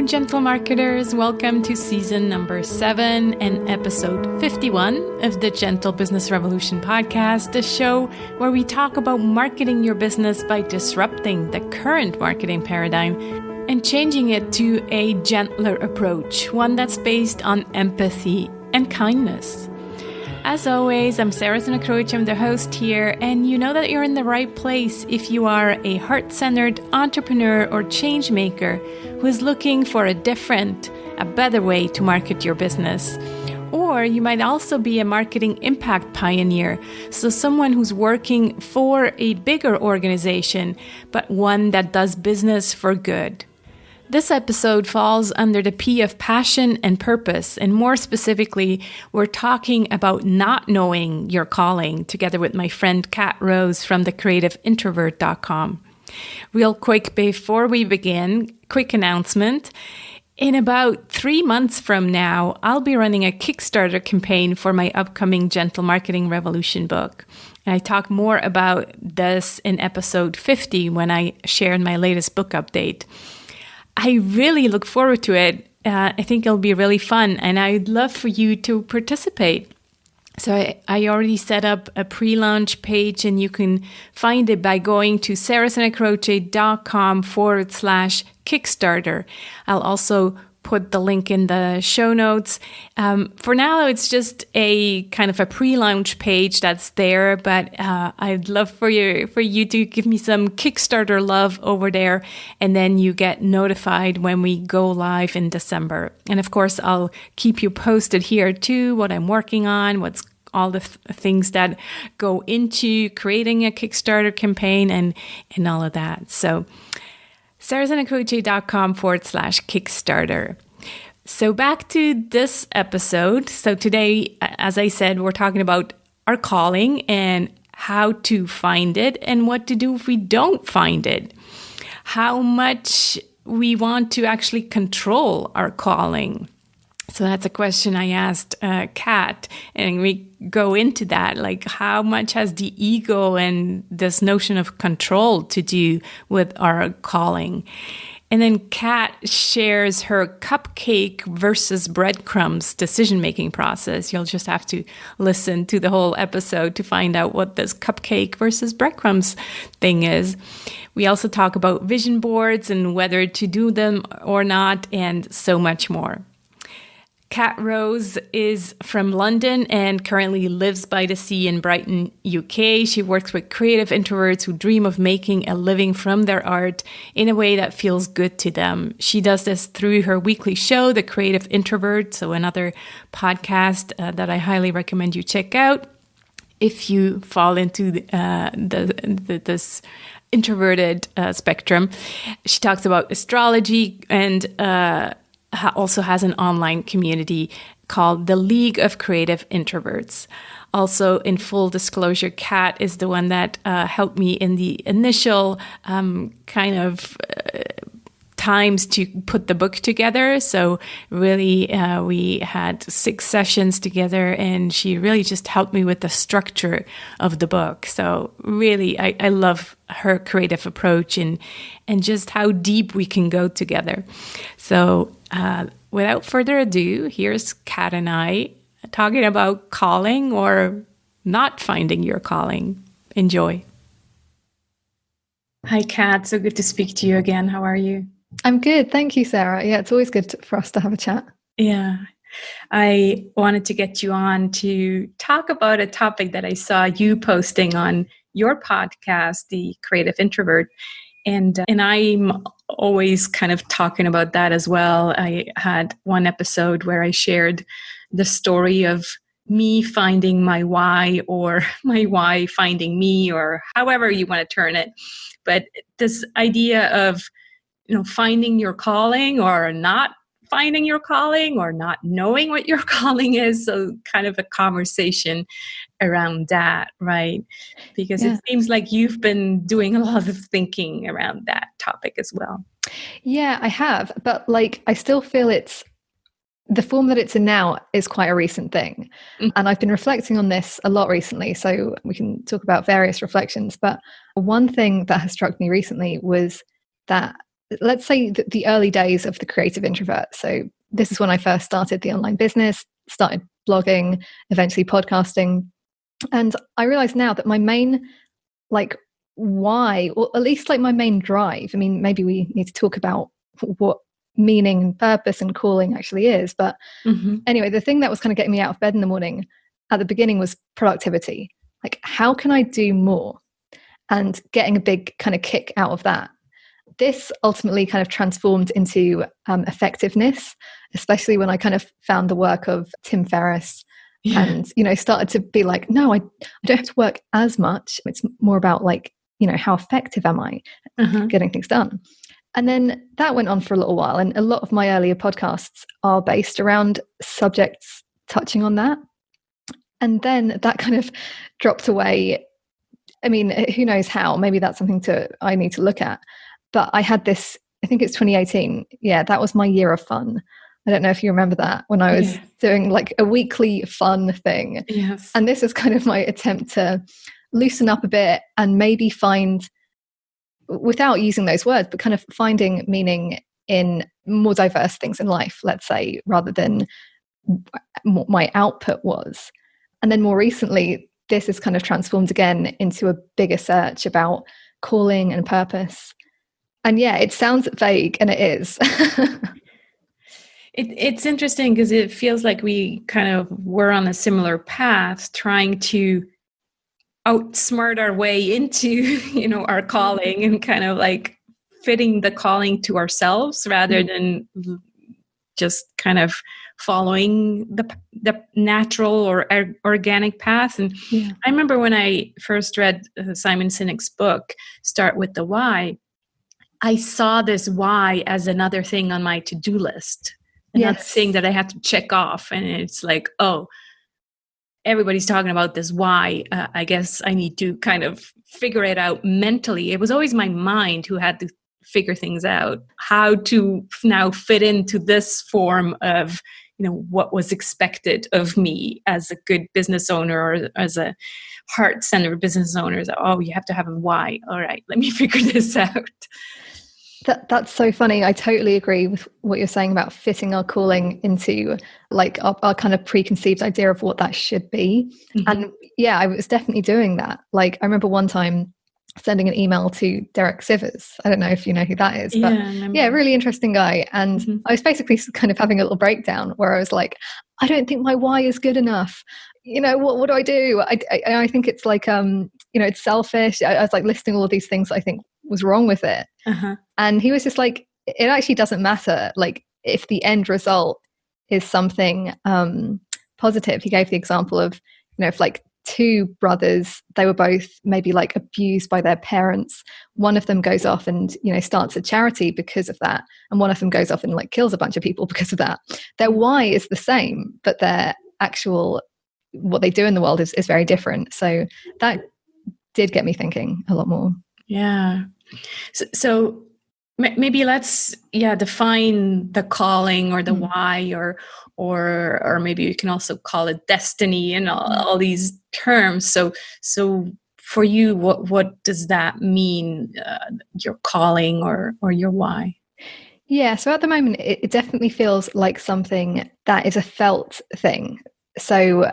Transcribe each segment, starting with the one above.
gentle marketers. Welcome to season number 7 and episode 51 of the Gentle Business Revolution podcast, the show where we talk about marketing your business by disrupting the current marketing paradigm and changing it to a gentler approach, one that's based on empathy and kindness. As always, I'm Rose Neligan, I'm the host here, and you know that you're in the right place if you are a heart-centered entrepreneur or change maker who is looking for a better way to market your business. Or you might also be a marketing impact pioneer, so someone who's working for a bigger organization, but one that does business for good. This episode falls under the P of passion and purpose, and more specifically, we're talking about not knowing your calling together with my friend Kat Rose from the creativeintrovert.com. Real quick before we begin, quick announcement. In about 3 months from now, I'll be running a Kickstarter campaign for my upcoming Gentle Marketing Revolution book. And I talk more about this in episode 50 when I shared my latest book update. I really look forward to it. I think it'll be really fun, and I'd love for you to participate. So I already set up a pre-launch page, and you can find it by going to sarahsenecroce.com/Kickstarter. I'll also put the link in the show notes. For now, it's just a kind of a pre-launch page that's there, but I'd love for you to give me some Kickstarter love over there, and then you get notified when we go live in December. And of course, I'll keep you posted here too, what I'm working on, what's all the things that go into creating a Kickstarter campaign and all of that. So sarahsenecroce.com/Kickstarter. So back to this episode. So today, as I said, we're talking about our calling and how to find it and what to do if we don't find it. How much we want to actually control our calling. So that's a question I asked Kat, and we go into that, like how much has the ego and this notion of control to do with our calling? And then Kat shares her cupcake versus breadcrumbs decision-making process. You'll just have to listen to the whole episode to find out what this cupcake versus breadcrumbs thing is. We also talk about vision boards and whether to do them or not, and so much more. Kat Rose is from London and currently lives by the sea in Brighton, UK. She works with creative introverts who dream of making a living from their art in a way that feels good to them. She does this through her weekly show, The Creative Introvert, so another podcast that I highly recommend you check out if you fall into this introverted spectrum. She talks about astrology and also has an online community called the League of Creative Introverts. Also, in full disclosure, Kat is the one that helped me in the initial times to put the book together. So really, we had 6 sessions together, and she really just helped me with the structure of the book. So really, I love her creative approach and just how deep we can go together. So without further ado, here's Kat and I talking about calling or not finding your calling. Enjoy. Hi, Kat. So good to speak to you again. How are you? I'm good. Thank you, Sarah. Yeah, it's always good for us to have a chat. Yeah. I wanted to get you on to talk about a topic that I saw you posting on your podcast, The Creative Introvert. And I'm always kind of talking about that as well. I had one episode where I shared the story of me finding my why, or my why finding me, or however you want to turn it. But this idea of, finding your calling or not finding your calling or not knowing what your calling is. So kind of a conversation around that, right? Because it seems like you've been doing a lot of thinking around that topic as well. Yeah, I have. But I still feel the form that it's in now is quite a recent thing. Mm-hmm. And I've been reflecting on this a lot recently. So we can talk about various reflections. But one thing that has struck me recently was that let's say the early days of the Creative Introvert. So this is when I first started the online business, started blogging, eventually podcasting. And I realize now that my main like why, or at least like my main drive, I mean, maybe we need to talk about what meaning and purpose and calling actually is. But anyway, the thing that was kind of getting me out of bed in the morning at the beginning was productivity. Like, how can I do more? And getting a big kind of kick out of that. This ultimately kind of transformed into effectiveness, especially when I kind of found the work of Tim Ferriss and, started to be like, no, I don't have to work as much. It's more about like, how effective am I getting things done? And then that went on for a little while. And a lot of my earlier podcasts are based around subjects touching on that. And then that kind of dropped away. I mean, who knows how? Maybe that's something I need to look at. But I had this, I think it's 2018. Yeah, that was my year of fun. I don't know if you remember that, when I was doing like a weekly fun thing. Yes. And this is kind of my attempt to loosen up a bit and maybe find, without using those words, but kind of finding meaning in more diverse things in life, let's say, rather than what my output was. And then more recently, this has kind of transformed again into a bigger search about calling and purpose. And yeah, it sounds vague, and it is. It's interesting because it feels like we kind of were on a similar path, trying to outsmart our way into, our calling, and kind of like fitting the calling to ourselves rather than just kind of following the natural or organic path. And I remember when I first read Simon Sinek's book, Start with the Why, I saw this why as another thing on my to-do list, another thing that I had to check off. And it's like, oh, everybody's talking about this why. I guess I need to kind of figure it out mentally. It was always my mind who had to figure things out, how to now fit into this form of, what was expected of me as a good business owner or as a heart-centered business owner. So, oh, you have to have a why. All right, let me figure this out. That's so funny. I totally agree with what you're saying about fitting our calling into like our kind of preconceived idea of what that should be. And yeah, I was definitely doing that. Like, I remember one time sending an email to Derek Sivers. I don't know if you know who that is, but really interesting guy. And I was basically kind of having a little breakdown where I was like, I don't think my why is good enough. What do I do? I think it's like, it's selfish. I was like listing all of these things I think was wrong with it. And he was just like, it actually doesn't matter. Like, if the end result is something positive. He gave the example of, if like two brothers, they were both maybe like abused by their parents. One of them goes off and, starts a charity because of that. And one of them goes off and like kills a bunch of people because of that. Their why is the same, but their actual, what they do in the world is very different. So that did get me thinking a lot more. Yeah. So maybe let's define the calling or the why, or maybe you can also call it destiny and all these terms. So for you, what does that mean? Your calling or your why? Yeah. So at the moment, it definitely feels like something that is a felt thing. So,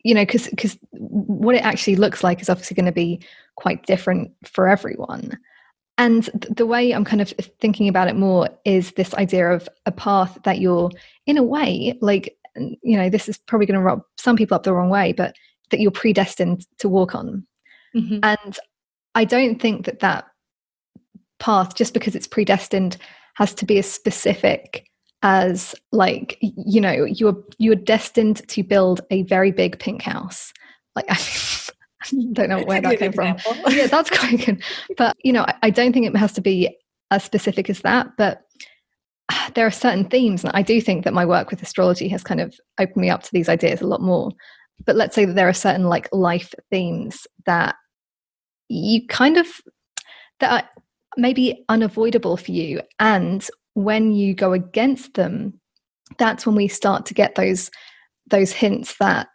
because what it actually looks like is obviously going to be quite different for everyone. And the way I'm kind of thinking about it more is this idea of a path that you're, in a way, like, this is probably going to rub some people up the wrong way, but that you're predestined to walk on. And I don't think that path, just because it's predestined, has to be as specific as like, you're destined to build a very big pink house. Like, I don't know where that came from. Yeah, that's quite good. But, I don't think it has to be as specific as that. But there are certain themes. And I do think that my work with astrology has kind of opened me up to these ideas a lot more. But let's say that there are certain like life themes that you kind of, that are maybe unavoidable for you. And when you go against them, that's when we start to get those hints that,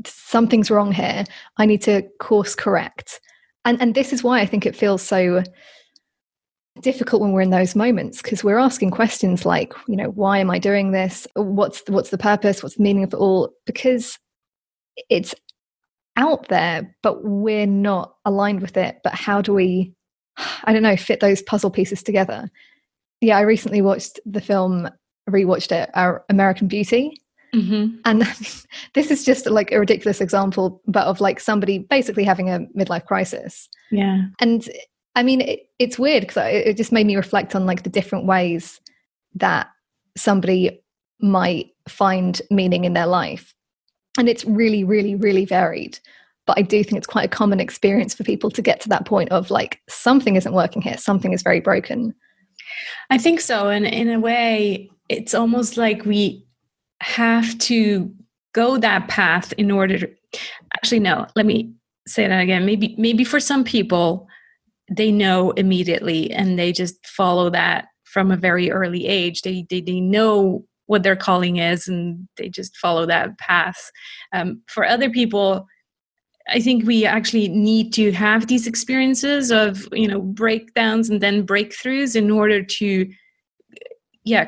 something's wrong here. I need to course correct. And this is why I think it feels so difficult when we're in those moments, because we're asking questions like, you know, why am I doing this? What's the purpose? What's the meaning of it all? Because it's out there, but we're not aligned with it. But how do we, I don't know, fit those puzzle pieces together? Yeah, I recently rewatched it, Our American Beauty. Mm-hmm. And this is just like a ridiculous example, but of like somebody basically having a midlife crisis. Yeah. And I mean, it's weird because it just made me reflect on like the different ways that somebody might find meaning in their life. And it's really, really, really varied. But I do think it's quite a common experience for people to get to that point of like, something isn't working here. Something is very broken. I think so. And in a way, it's almost like we have to go that path in order to, actually, no, let me say that again. Maybe for some people, they know immediately and they just follow that from a very early age. They know what their calling is and they just follow that path. For other people, I think we actually need to have these experiences of, you know, breakdowns and then breakthroughs in order to,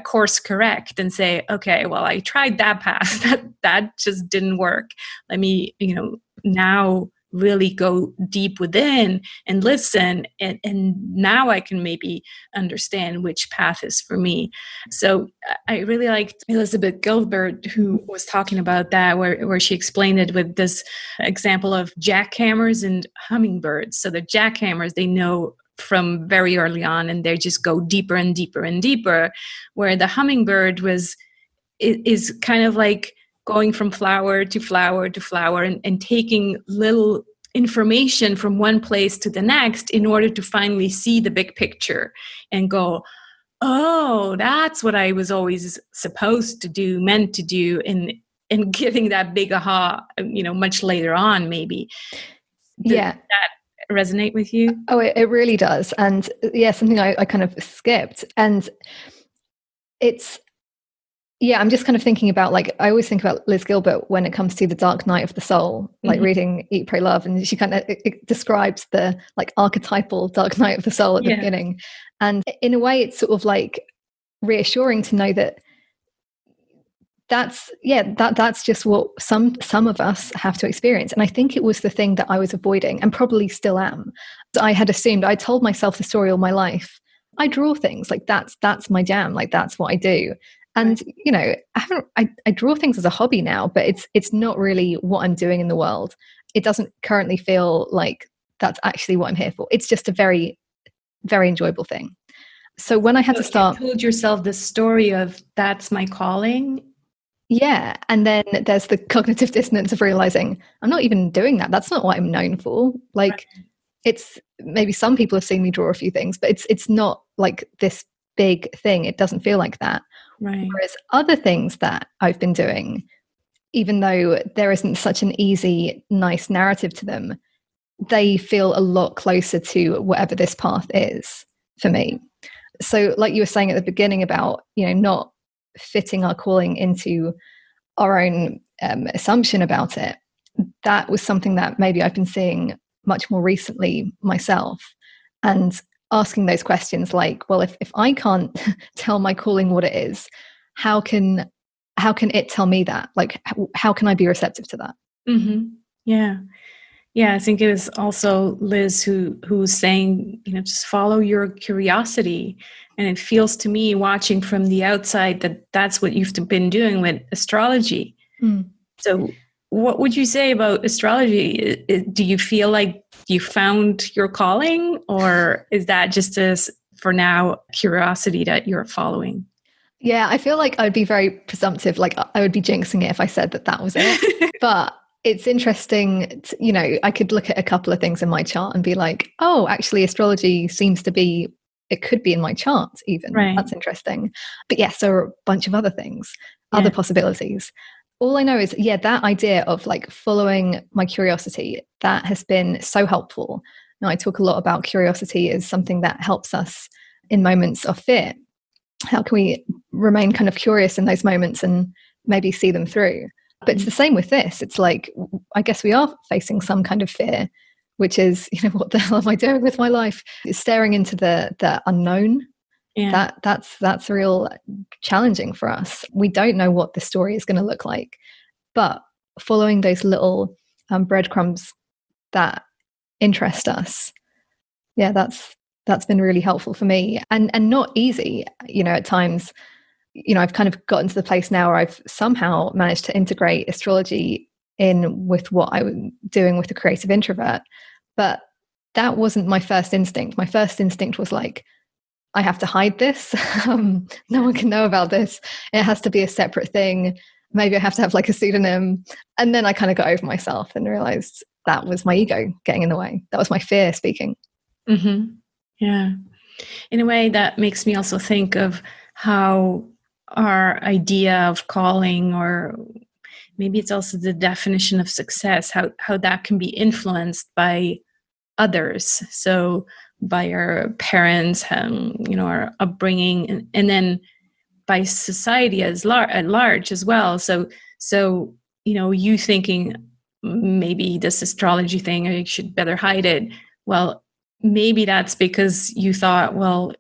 course correct and say, okay, well, I tried that path. That just didn't work. Let me, you know, now really go deep within and listen. And now I can maybe understand which path is for me. So I really liked Elizabeth Gilbert, who was talking about that, where she explained it with this example of jackhammers and hummingbirds. So the jackhammers, they know from very early on and they just go deeper and deeper and deeper, where the hummingbird is kind of like going from flower to flower to flower and taking little information from one place to the next in order to finally see the big picture and go, oh, that's what I was always supposed to do, meant to do, and getting that big aha, you know, much later on, maybe. Does that resonate with you? Oh, it really does. And yeah, something I kind of skipped. And it's, I'm just kind of thinking about, like, I always think about Liz Gilbert when it comes to the dark night of the soul, like reading Eat, Pray, Love. And she kind of it describes the like archetypal dark night of the soul at the beginning. And in a way, it's sort of like reassuring to know that that's just what some of us have to experience. And I think it was the thing that I was avoiding and probably still am. I had assumed, I told myself the story all my life. I draw things, like that's my jam, like that's what I do. And you know, I draw things as a hobby now, but it's not really what I'm doing in the world. It doesn't currently feel like that's actually what I'm here for. It's just a very, very enjoyable thing. So when I had to start, you told yourself the story of that's my calling. Yeah. And then there's the cognitive dissonance of realizing I'm not even doing that. That's not what I'm known for. Like, it's maybe some people have seen me draw a few things, but it's not like this big thing. It doesn't feel like that. Right. Whereas other things that I've been doing, even though there isn't such an easy, nice narrative to them, they feel a lot closer to whatever this path is for me. So like you were saying at the beginning about, you know, not fitting our calling into our own assumption about it, that was something that maybe I've been seeing much more recently myself, and asking those questions like, well, if I can't tell my calling what it is, how can it tell me that? Like, how can I be receptive to that? Mm-hmm. Yeah, I think it was also Liz who was saying, you know, just follow your curiosity. And it feels to me, watching from the outside, that that's what you've been doing with astrology. So what would you say about astrology? Do you feel like you found your calling, or is that just for now, curiosity that you're following? Yeah, I feel like I'd be very presumptive. Like, I would be jinxing it if I said that was it. But it's interesting, you know, I could look at a couple of things in my chart and be like, oh, actually astrology seems to be, it could be in my chart even. Right. That's interesting. But yes, there are a bunch of other things, other possibilities. All I know is, that idea of like following my curiosity, that has been so helpful. Now, I talk a lot about curiosity as something that helps us in moments of fear. How can we remain kind of curious in those moments and maybe see them through? But it's the same with this. It's like, I guess we are facing some kind of fear. which is, what the hell am I doing with my life? It's staring into the unknown. Yeah. That's real challenging for us. We don't know what the story is going to look like, but following those little breadcrumbs that interest us, that's been really helpful for me, and not easy. At times, I've kind of gotten to the place now where I've somehow managed to integrate astrology in with what I'm doing with the Creative Introvert, but that wasn't my first instinct. My first instinct was like, I have to hide this. No one can know about this. It has to be a separate thing. Maybe I have to have like a pseudonym. And then I kind of got over myself and realized that was my ego getting in the way. That was my fear speaking. Mm-hmm. Yeah. In a way, that makes me also think of how our idea of calling, or maybe it's also the definition of success, how that can be influenced by others. So by our parents, our upbringing, and then by society at large as well. So you thinking maybe this astrology thing, I should better hide it. Well, maybe that's because you thought, well,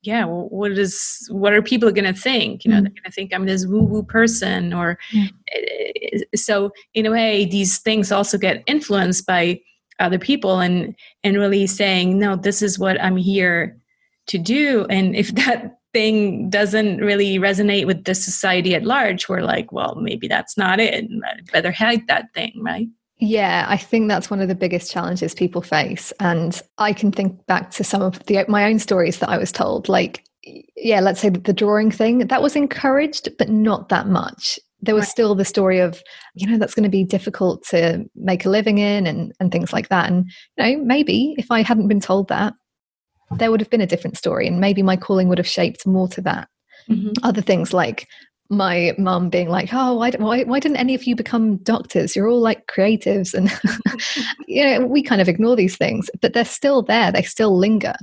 yeah, well, what are people going to think? They're going to think I'm this woo-woo person, or so in a way, these things also get influenced by other people, and really saying, no, this is what I'm here to do. And if that thing doesn't really resonate with the society at large, we're like, well, maybe that's not it. I better hide that thing, right? Yeah, I think that's one of the biggest challenges people face. And I can think back to some of my own stories that I was told. Like, let's say the drawing thing, that was encouraged, but not that much. There was still the story of, that's going to be difficult to make a living in, and things like that. And, maybe if I hadn't been told that, there would have been a different story. And maybe my calling would have shaped more to that. Mm-hmm. Other things like my mum being like, oh, why didn't any of you become doctors? You're all like creatives. And, we kind of ignore these things, but they're still there. They still linger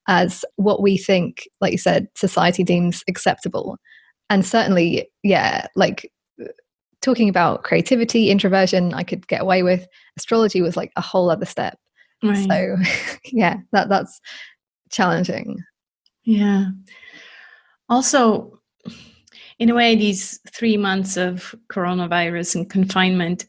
as what we think, like you said, society deems acceptable. And certainly, like talking about creativity, introversion, I could get away with. Astrology was like a whole other step. Right. So that's challenging. Yeah. Also, in a way, these 3 months of coronavirus and confinement,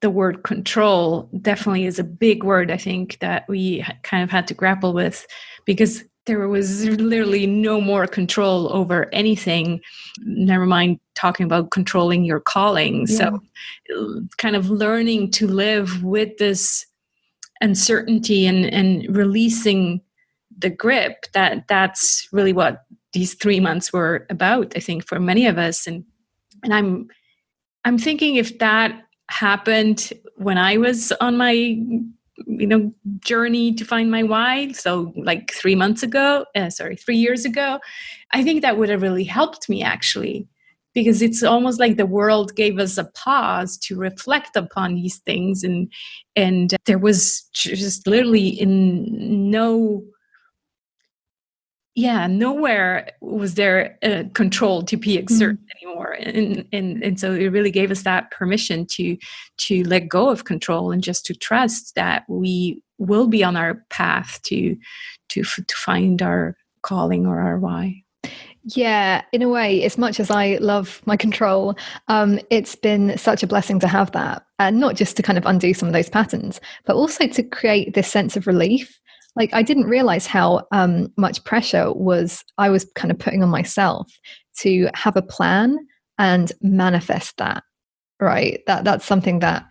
the word control definitely is a big word, I think, that we kind of had to grapple with, because there was literally no more control over anything, never mind talking about controlling your calling. Yeah. So kind of learning to live with this uncertainty and releasing the grip, that's really what these 3 months were about, I think, for many of us. And I'm thinking, if that happened when I was on my journey to find my why, so like 3 years ago, I think that would have really helped me, actually, because it's almost like the world gave us a pause to reflect upon these things, and there was just literally nowhere was there control to be exerted anymore, and so it really gave us that permission to let go of control and just to trust that we will be on our path to find our calling or our why. Yeah, in a way, as much as I love my control, it's been such a blessing to have that, and not just to kind of undo some of those patterns, but also to create this sense of relief. Like, I didn't realize how much pressure I was kind of putting on myself to have a plan and manifest that, right? That's something that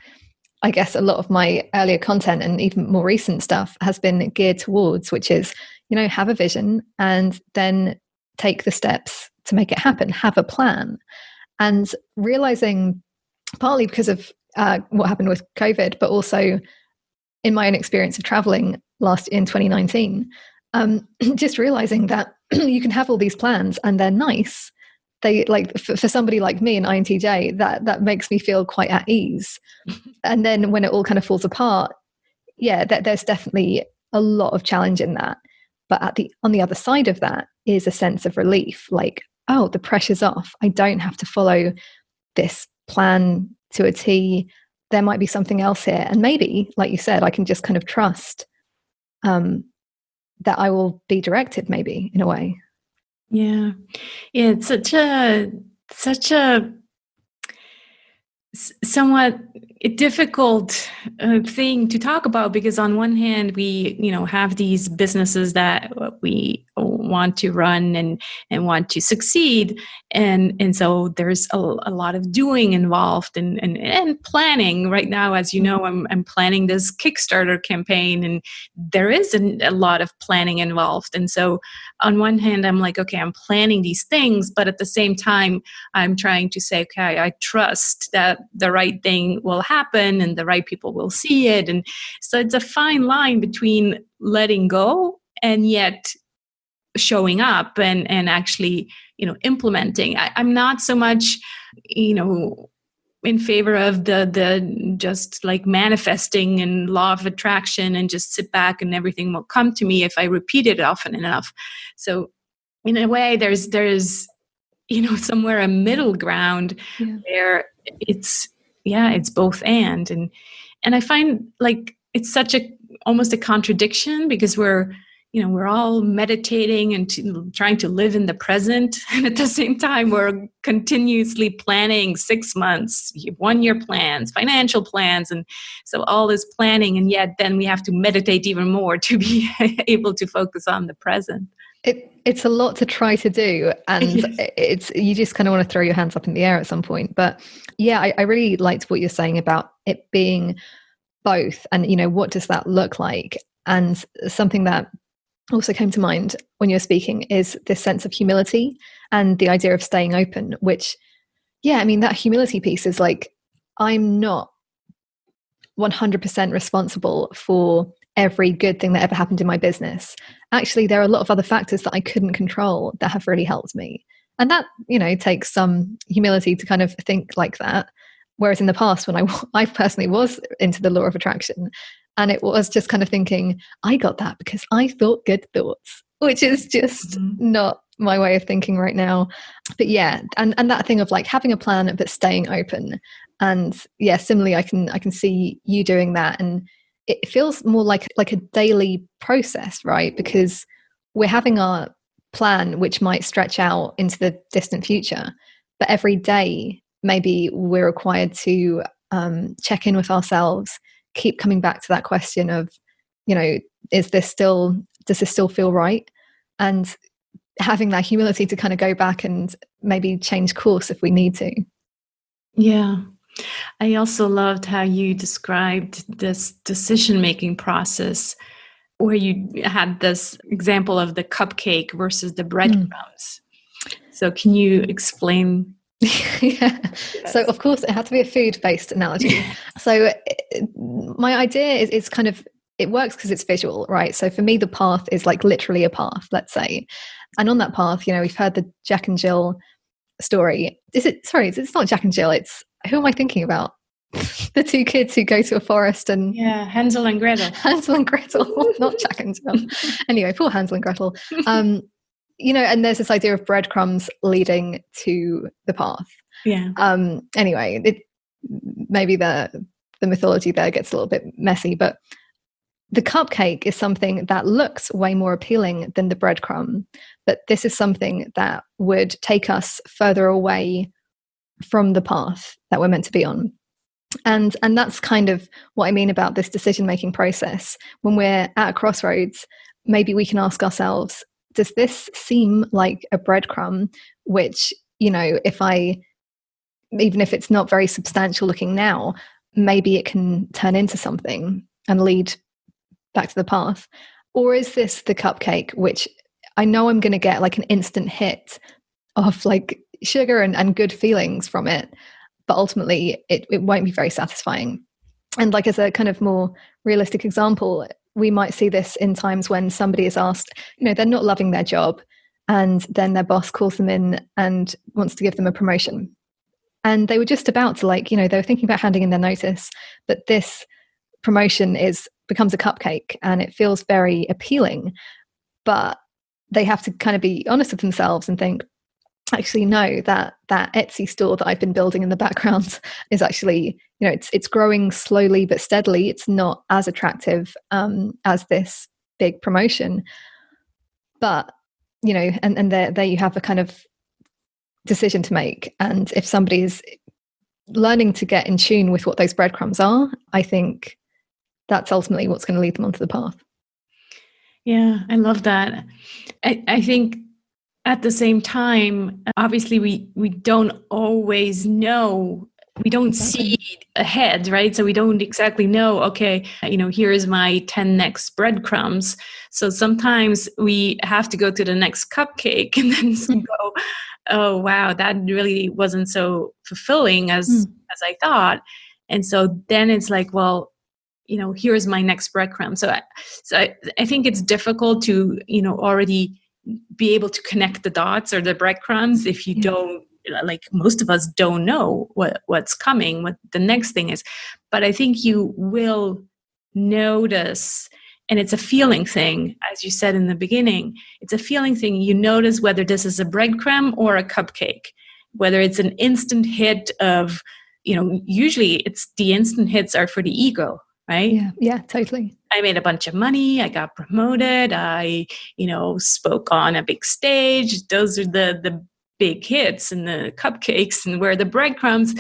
I guess a lot of my earlier content and even more recent stuff has been geared towards, which is, have a vision and then take the steps to make it happen, have a plan. And realizing, partly because of what happened with COVID, but also in my own experience of traveling in 2019, just realizing that you can have all these plans and they're nice. They, like, for somebody like me, an INTJ, that makes me feel quite at ease. And then when it all kind of falls apart, there's definitely a lot of challenge in that. But on the other side of that is a sense of relief, like, oh, the pressure's off. I don't have to follow this plan to a T. there might be something else here. And maybe, like you said, I can just kind of trust that I will be directed, maybe, in a way. Yeah. Yeah, it's such a somewhat difficult thing to talk about, because on one hand we have these businesses that we want to run and want to succeed, and so there's a lot of doing involved and planning. Right now, as you know, I'm planning this Kickstarter campaign, and there is a lot of planning involved. And so on one hand I'm like, okay, I'm planning these things, but at the same time I'm trying to say, okay, I trust that the right thing will happen and the right people will see it. And so it's a fine line between letting go and yet showing up and actually, implementing. I'm not so much, in favor of the just like manifesting and law of attraction and just sit back and everything will come to me if I repeat it often enough. So in a way, there's somewhere a middle ground where it's both and I find like it's such almost a contradiction, because we're all meditating and trying to live in the present, and at the same time we're continuously planning 6 months, 1 year plans, financial plans, and so all this planning, and yet then we have to meditate even more to be able to focus on the present. It's a lot to try to do, and it's you just kind of want to throw your hands up in the air at some point. But yeah, I really liked what you're saying about it being both, and what does that look like? And something that also came to mind when you're speaking is this sense of humility and the idea of staying open, which, yeah, I mean, that humility piece is like, I'm not 100% responsible for every good thing that ever happened in my business. Actually, there are a lot of other factors that I couldn't control that have really helped me. And that, takes some humility to kind of think like that. Whereas in the past, when I personally was into the law of attraction, and it was just kind of thinking, I got that because I thought good thoughts, which is just not my way of thinking right now. But yeah, and that thing of like having a plan but staying open. And yeah, similarly, I can see you doing that. And it feels more like a daily process, right? Because we're having our plan, which might stretch out into the distant future. But every day, maybe we're required to check in with ourselves, keep coming back to that question of, does this still feel right? And having that humility to kind of go back and maybe change course if we need to. Yeah. I also loved how you described this decision-making process, where you had this example of the cupcake versus the breadcrumbs. So can you explain? Yeah. So of course it had to be a food-based analogy. So my idea is kind of, it works because it's visual, right? So for me, the path is like literally a path, let's say. And on that path, we've heard the Jack and Jill story. It's not Jack and Jill. It's, who am I thinking about? The two kids who go to a forest and... Yeah, Hansel and Gretel. Hansel and Gretel, not Jack and Jill. Anyway, poor Hansel and Gretel. And there's this idea of breadcrumbs leading to the path. Yeah. Anyway, maybe the mythology there gets a little bit messy, but the cupcake is something that looks way more appealing than the breadcrumb. But this is something that would take us further away from the path that we're meant to be on. And that's kind of what I mean about this decision-making process. When we're at a crossroads, maybe we can ask ourselves, does this seem like a breadcrumb, which, even if it's not very substantial looking now, maybe it can turn into something and lead back to the path? Or is this the cupcake, which I know I'm going to get like an instant hit of like sugar and good feelings from it, but ultimately it won't be very satisfying. And like, as a kind of more realistic example, we might see this in times when somebody is asked, they're not loving their job, and then their boss calls them in and wants to give them a promotion. And they were just about to they were thinking about handing in their notice, but this promotion becomes a cupcake and it feels very appealing. But they have to kind of be honest with themselves and think, actually no, that Etsy store that I've been building in the background is actually, it's growing slowly but steadily. It's not as attractive as this big promotion, but and there you have a kind of decision to make. And if somebody is learning to get in tune with what those breadcrumbs are, I think that's ultimately what's going to lead them onto the path. Yeah, I love that. I think at the same time, obviously we don't always know, we don't see ahead, right? So we don't exactly know, okay, here's my 10 next breadcrumbs. So sometimes we have to go to the next cupcake and then go, oh, wow, that really wasn't so fulfilling as I thought. And so then it's like, well, here's my next breadcrumb. So I think it's difficult to, already be able to connect the dots or the breadcrumbs if you don't, like most of us don't know what's coming, what the next thing is. But I think you will notice, and it's a feeling thing, as you said in the beginning, it's a feeling thing. You notice whether this is a breadcrumb or a cupcake, whether it's an instant hit of, usually it's the instant hits are for the ego, right? Yeah, totally. I made a bunch of money. I got promoted. I, spoke on a big stage. Those are the big hits and the cupcakes, and where the breadcrumbs,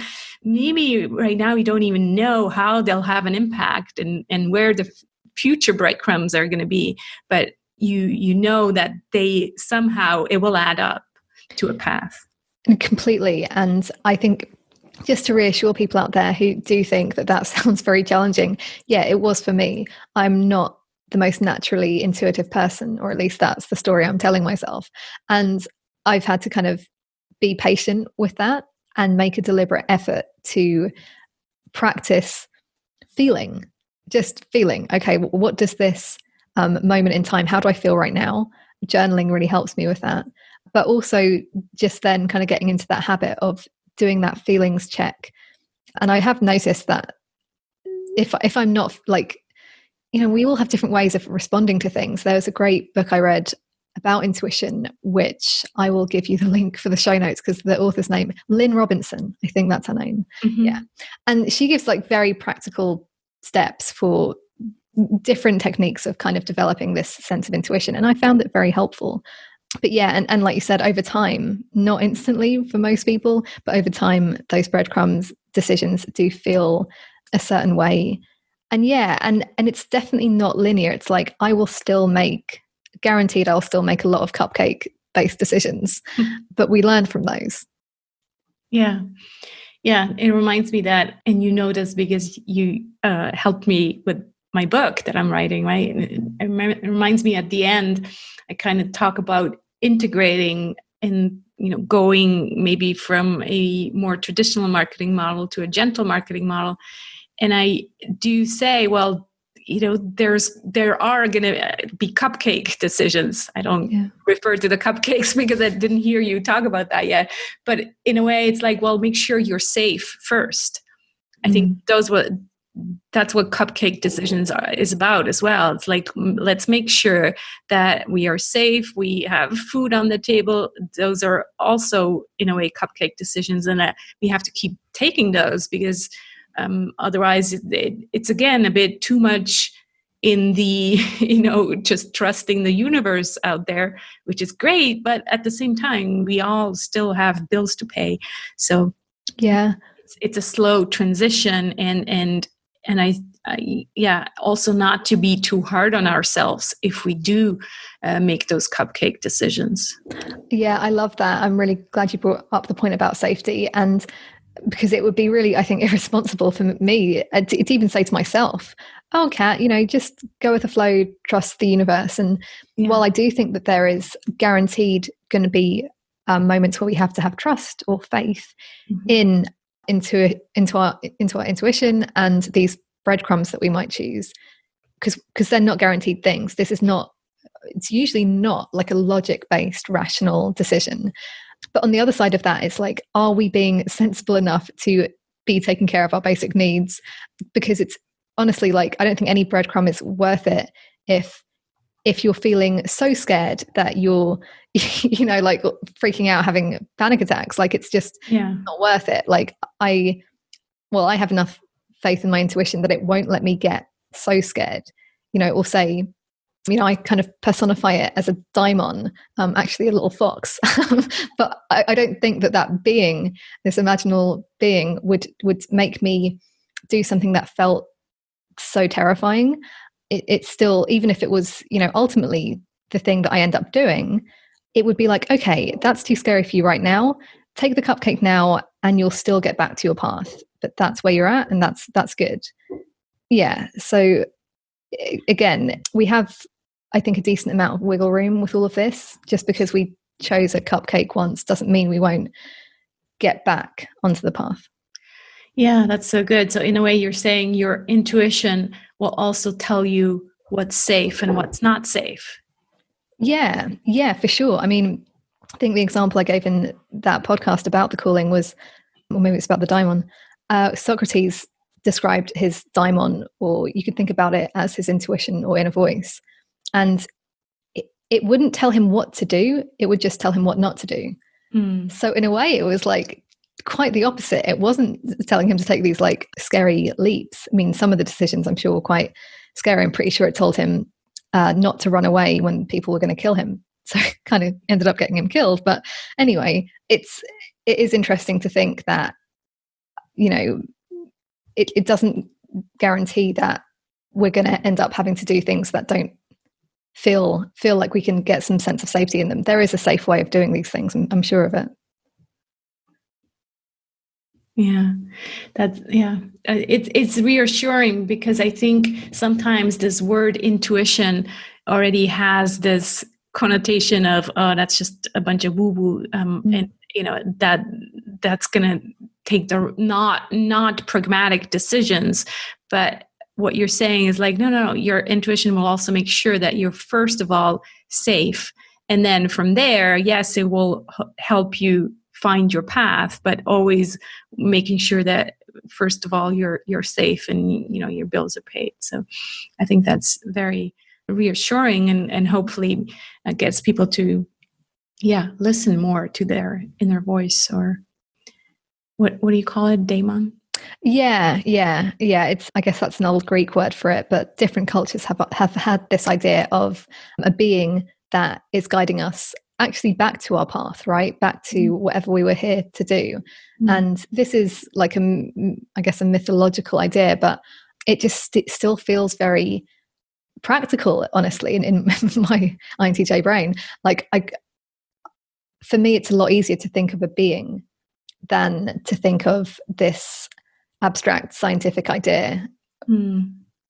maybe right now we don't even know how they'll have an impact and where the future breadcrumbs are going to be. But you know that they somehow, it will add up to a path. Completely. And I think, just to reassure people out there who do think that sounds very challenging, yeah, it was for me. I'm not the most naturally intuitive person, or at least that's the story I'm telling myself. And I've had to kind of be patient with that and make a deliberate effort to practice just feeling, okay, what does this moment in time, how do I feel right now? Journaling really helps me with that. But also just then kind of getting into that habit of doing that feelings check. And I have noticed that if I'm not like, we all have different ways of responding to things. There was a great book I read about intuition, which I will give you the link for the show notes, because the author's name, Lynn Robinson, I think that's her name. Mm-hmm. Yeah. And she gives like very practical steps for different techniques of kind of developing this sense of intuition. And I found it very helpful. But yeah, and like you said, over time, not instantly for most people, but over time, those breadcrumbs decisions do feel a certain way. And yeah, and it's definitely not linear. It's like I'll still make a lot of cupcake based decisions, but we learn from those. Yeah. Yeah. It reminds me that, and you know this because you helped me with my book that I'm writing, right? And it reminds me at the end, I kind of talk about integrating and, going maybe from a more traditional marketing model to a gentle marketing model. And I do say, well, there are going to be cupcake decisions. I don't refer to the cupcakes because I didn't hear you talk about that yet. But in a way, it's like, well, make sure you're safe first. I think that's what cupcake decisions is about as well. It's like, let's make sure that we are safe. We have food on the table. Those are also, in a way, cupcake decisions. And we have to keep taking those because otherwise it's, again, a bit too much in the, just trusting the universe out there, which is great. But at the same time, we all still have bills to pay. So yeah, it's a slow transition. And also not to be too hard on ourselves if we do make those cupcake decisions. Yeah, I love that. I'm really glad you brought up the point about safety, and because it would be really, I think, irresponsible for me to even say to myself, oh, Kat, just go with the flow, trust the universe. And while I do think that there is guaranteed going to be moments where we have to have trust or faith into our intuition and these breadcrumbs that we might choose, because they're not guaranteed things. It's usually not like a logic-based rational decision. But on the other side of that, it's like, are we being sensible enough to be taking care of our basic needs? Because it's honestly like, I don't think any breadcrumb is worth it if if you're feeling so scared that you're, like freaking out, having panic attacks, like it's just not worth it. Like I have enough faith in my intuition that it won't let me get so scared, or say, I kind of personify it as a daimon, actually a little fox. But I don't think that being, this imaginal being, would make me do something that felt so terrifying. It's still, even if it was, ultimately the thing that I end up doing, it would be like, okay, that's too scary for you right now. Take the cupcake now and you'll still get back to your path. But that's where you're at, and that's good. Yeah. So again, we have, I think, a decent amount of wiggle room with all of this. Just because we chose a cupcake once doesn't mean we won't get back onto the path. Yeah, that's so good. So in a way, you're saying your intuition will also tell you what's safe and what's not safe. Yeah, for sure. I mean, I think the example I gave in that podcast about the calling was, or maybe it's about the daimon. Socrates described his daimon, or you could think about it as his intuition or inner voice. And it wouldn't tell him what to do. It would just tell him what not to do. So in a way, it was like quite the opposite. It wasn't telling him to take these like scary leaps. I mean, some of the decisions I'm sure were quite scary. I'm pretty sure it told him not to run away when people were going to kill him. So it kind of ended up getting him killed. But anyway, it is interesting to think that, it doesn't guarantee that we're going to end up having to do things that don't feel like we can get some sense of safety in them. There is a safe way of doing these things. I'm sure of it. Yeah, it's reassuring, because I think sometimes this word intuition already has this connotation of, oh, that's just a bunch of woo-woo, and that's gonna take the not pragmatic decisions. But what you're saying is like, no, your intuition will also make sure that you're first of all safe, and then from there, yes, it will help you find your path, but always making sure that first of all you're safe and your bills are paid. So I think that's very reassuring, and hopefully gets people to listen more to their inner voice, or what do you call it, daemon? Yeah. It's, I guess that's an old Greek word for it, but different cultures have had this idea of a being that is guiding us actually back to our path, right? Back to whatever we were here to do. And this is like I guess a mythological idea, but it just still feels very practical, honestly, in my INTJ brain. Like for me, it's a lot easier to think of a being than to think of this abstract scientific idea.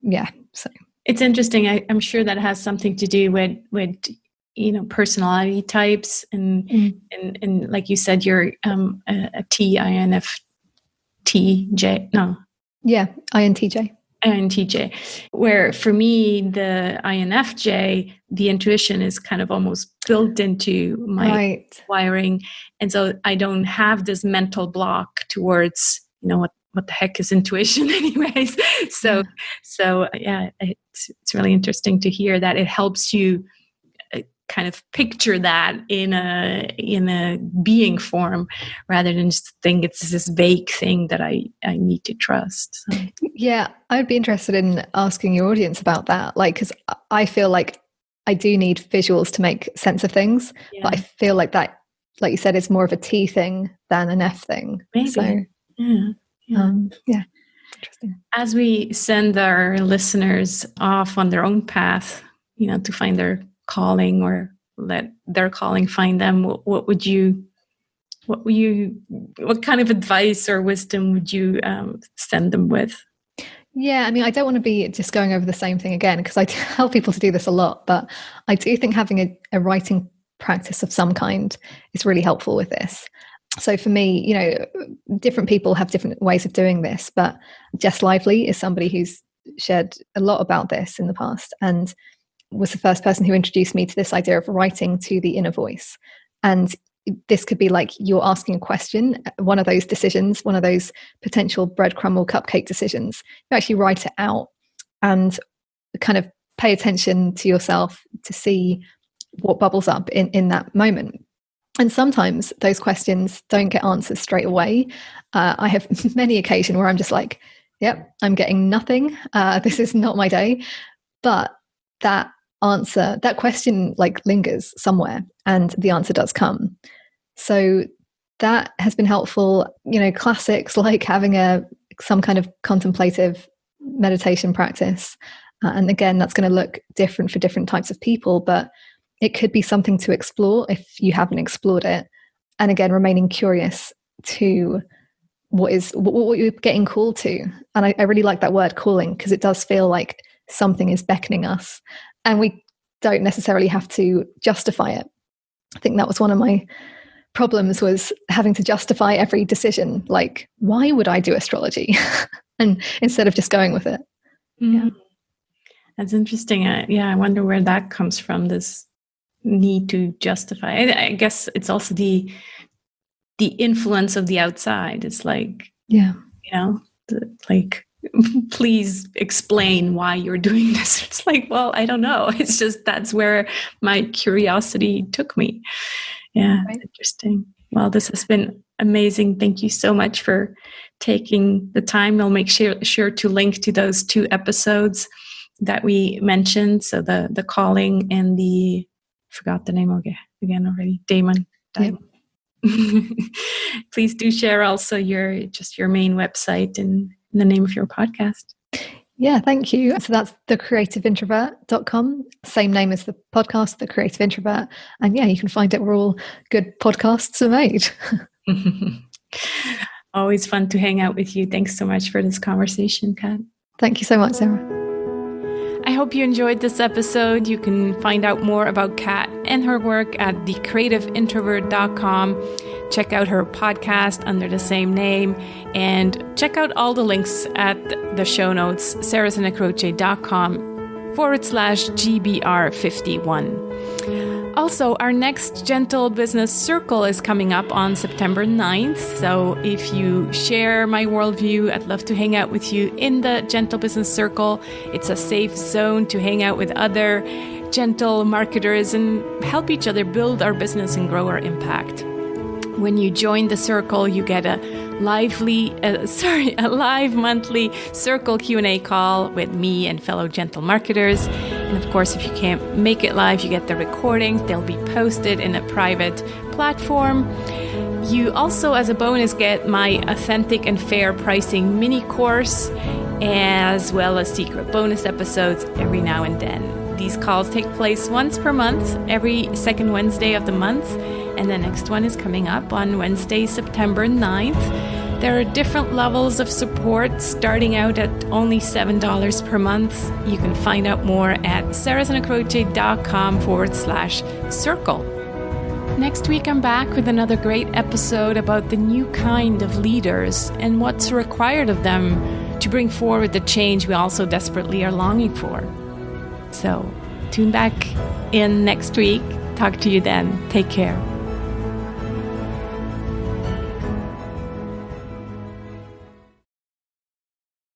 Yeah. So it's interesting. I'm sure that has something to do with personality types, and like you said, you're a INFTJ. No. Yeah, INTJ. INTJ, where for me, the INFJ, the intuition is kind of almost built into my wiring. And so I don't have this mental block towards, what the heck is intuition anyways. So it's really interesting to hear that it helps you kind of picture that in a being form, rather than just think it's this vague thing that I need to trust. So. Yeah, I'd be interested in asking your audience about that. Like, because I feel like I do need visuals to make sense of things, but I feel like that, like you said, is more of a T thing than an F thing. Maybe. So, interesting. As we send our listeners off on their own path, to find their calling, or let their calling find them, what kind of advice or wisdom would you send them with? Yeah, I mean, I don't want to be just going over the same thing again, because I tell people to do this a lot, but I do think having a writing practice of some kind is really helpful with this. So for me, different people have different ways of doing this, but Jess Lively is somebody who's shared a lot about this in the past, and was the first person who introduced me to this idea of writing to the inner voice. And this could be like you're asking a question, one of those decisions, one of those potential breadcrumb or cupcake decisions. You actually write it out and kind of pay attention to yourself to see what bubbles up in that moment. And sometimes those questions don't get answers straight away. I have many occasions where I'm just like, yep, I'm getting nothing. This is not my day. But that answer, that question like lingers somewhere and the answer does come. So that has been helpful. Classics like having some kind of contemplative meditation practice. And again, that's going to look different for different types of people, but it could be something to explore if you haven't explored it. And again, remaining curious to what you're getting called to. And I really like that word calling, because it does feel like something is beckoning us and we don't necessarily have to justify it. I think that was one of my problems, was having to justify every decision. Like, why would I do astrology? And instead of just going with it. Yeah. That's interesting. I wonder where that comes from, this need to justify. I guess it's also the influence of the outside. It's like, like, please explain why you're doing this. It's like, well, I don't know. It's just, that's where my curiosity took me. Yeah, right. Interesting. Well, this has been amazing. Thank you so much for taking the time. I'll make sure to link to those 2 episodes that we mentioned. So the calling and forgot the name again already. Damon. Yep. Please do share also your main website and the name of your podcast. Yeah, thank you. So that's thecreativeintrovert.com. Same name as the podcast, The Creative Introvert. And yeah, you can find it where all good podcasts are made. Always fun to hang out with you. Thanks so much for this conversation, Kat. Thank you so much, Sarah. I hope you enjoyed this episode. You can find out more about Kat and her work at thecreativeintrovert.com. Check out her podcast under the same name, and check out all the links at the show notes, sarahsanacroce.com/GBR51. Also, our next Gentle Business Circle is coming up on September 9th. So if you share my worldview, I'd love to hang out with you in the Gentle Business Circle. It's a safe zone to hang out with other gentle marketers and help each other build our business and grow our impact. When you join the circle, you get a live monthly circle Q&A call with me and fellow gentle marketers. And of course, if you can't make it live, you get the recordings. They'll be posted in a private platform. You also, as a bonus, get my Authentic and Fair Pricing mini course, as well as secret bonus episodes every now and then. These calls take place once per month, every second Wednesday of the month. And the next one is coming up on Wednesday, September 9th. There are different levels of support, starting out at only $7 per month. You can find out more at sarahsanacroce.com/circle. Next week, I'm back with another great episode about the new kind of leaders and what's required of them to bring forward the change we also desperately are longing for. So tune back in next week. Talk to you then. Take care.